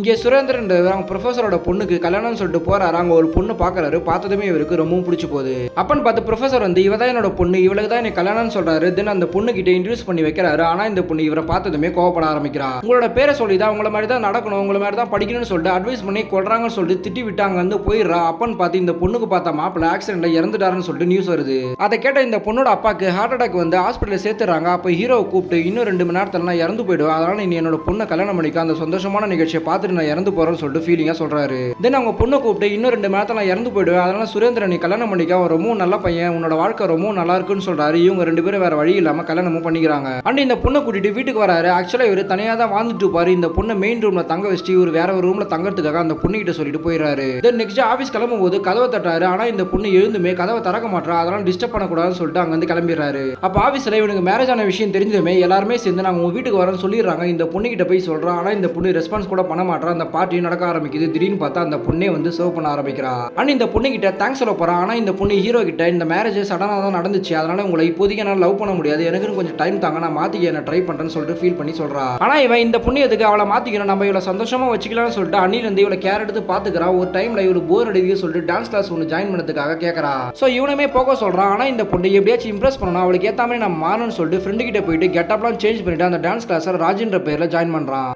இங்கே சுரேந்திரன்றவர் அவங்க ப்ரொஃபஸரோட பொண்ணுக்கு கல்யாணம்னு சொல்லிட்டு போறாரு. அங்க ஒரு பொண்ணு பாக்குறாரு. பார்த்ததுமே இவருக்கு ரொம்பவும் பிடிச்சி போகுது. அப்பன்னு பார்த்து ப்ரொஃபஸர் வந்து இவ தான் என்னோட பொண்ணு, இவளுக்கு தான் எனக்கு கல்யாணம்னு சொல்றாரு. தென் அந்த பொண்ணு கிட்ட இன்ட்ரடியூஸ் பண்ணி வைக்கிறாரு. ஆனா இந்த பொண்ணு இவரை பார்த்ததுமே கோவப்பட ஆரம்பிக்கிறா. உங்களோட பேரை சொல்லிதான் உங்களை மாதிரி தான் நடக்கணும், உங்களை மாதிரி தான் படிக்கணும்னு சொல்லிட்டு அட்வைஸ் பண்ணி கொள்றாங்கன்னு சொல்லிட்டு திட்டி விட்டாங்க வந்து போயிடுறா. அப்பன்னு பார்த்து இந்த பொண்ணுக்கு பார்த்தா மாப்பிள்ள ஆக்சிடென்ட்ல இறந்துட்டாருன்னு சொல்லிட்டு நியூஸ் வருது. அதை கேட்ட இந்த பொண்ணோட அப்பாக்கு ஹார்ட் அட்டாக் வந்து ஹாஸ்பிட்டல் சேர்த்துறாங்க. அப்ப ஹீரோவை கூப்பிட்டு இன்னும் 2 மணி நேரத்துல நான் இறந்து போயிடுவேன், அதனால நீ என்னோட பொண்ணை கல்யாணம் பண்ணிக்க, அந்த சந்தோஷமான நிகழ்ச்சியை பார்த்துட்டு நான் இறந்து போறேன்னு சொல்லிட்டு ஃபீலிங்கா சொல்றாரு. தென் அவங்க பொண்ணை கூப்பிட்டு இன்னும் 2 மணி நேரத்துல நான் இறந்து போயிடுவேன், அதனால சுரேந்திரன் நீ கல்யாணம் பண்ணிக்க, அவன் ரொம்ப நல்ல பையன், உன்னோட வாழ்க்கை ரொம்ப நல்லா இருக்குன்னு சொல்றாரு. இவங்க 2 பேரும் வேற வழி இல்லாம கல்யாணமும் பண்ணிக்கிறாங்க. அண்ட் இந்த பொண்ணை கூட்டிட்டு வீட்டுக்கு வராரு. ஆக்சுவலா இவர் தனியா தான் வாழ்ந்துட்டு இருப்பாரு. இந்த பொண்ணை மெயின் ரூம்ல தங்க வச்சுட்டு இவர் வேற ஒரு ரூம்ல தங்கறதுக்காக அந்த பொண்ணு கிட்ட சொல்லிட்டு போயிடுறாரு. தென் நெக்ஸ்ட் ஆபீஸ் கிளம்பும் போது கதவை தட்டாரு. ஆனா இந்த பொண்ணு எழுந்துமே கதவை திறக்க மாட்டா. அதனால டிஸ்டர்ப் பண்ணக்கூடாதுன்னு சொல்லிட்டு அங்க வந்து கிளம்பிடுறாரு. அப்ப ஆபீஸ்ல இவனுக்கு மேரேஜ் ஆன விஷயம் தெரிஞ்சதுமே எல்லாருமே சேர்ந்து நாங்க உங்க வீட்டுக்கு வரேன்னு சொல்லிடுறாங்க. இந்த பொண்ணு கிட்ட போய் சொல்றான். ஆனா இந்த பொண்ணு ரெஸ்பான்ஸ் கூட பண்ண மாட்டா. அந்த பார்ட்டி நடக்க ஆரம்பிக்குது. திடீர்னு பார்த்தா அந்த பொண்ணே வந்து சர்வ் பண்ண ஆரம்பிக்கிறா. அண்ட் இந்த பொண்ணு கிட்ட தேங்க்ஸ் சொல்ல போறான். ஆனா இந்த பொண்ணு ஹீரோ கிட்ட இந்த மேரேஜ் சடனா தான் நடந்துச்சு, அதனால உங்களை இப்போதைக்கு என்னால லவ் பண்ண முடியாது, எனக்கு கொஞ்சம் டைம் தாங்க, நான் மாத்திக்க என்ன ட்ரை பண்றேன்னு சொல்லிட்டு ஃபீல் பண்ணி சொல்றா. ஆனா இவன் இந்த பொண்ணு எதுக்கு அவளை மாத்திக்கணும், நம்ம இவளை சந்தோஷமா வச்சுக்கலாம்னு சொல்லிட்டு அண்ணில இருந்து இவளை கேர் எடுத்து பாத்துக்கிறா. ஒரு டைம்ல இவளுக்கு போர் அடிக்குது சொல்லிட்டு டான்ஸ் கிளாஸ் ஒன்று ஜாயின் பண்ணதுக்காக கேட்கறா. சோ இவனுமே போக சொல்றான். ஆனா இந்த பொண்ணு எப்படியாச்சும் இம்ப்ரெஸ் பண்ணணும், அவளுக்கு ஏத்த மாதிரி நான் மாறணும்னு சொல்லிட்டு ஃப்ரெண்டு கிட்ட போயிட்டு கெட்டப்லாம் சேஞ்ச் பண்ணிட்டு அந்த டான்ஸ் கிளாஸ் ராஜின்ற பேர்ல ஜாயின் பண்றான்.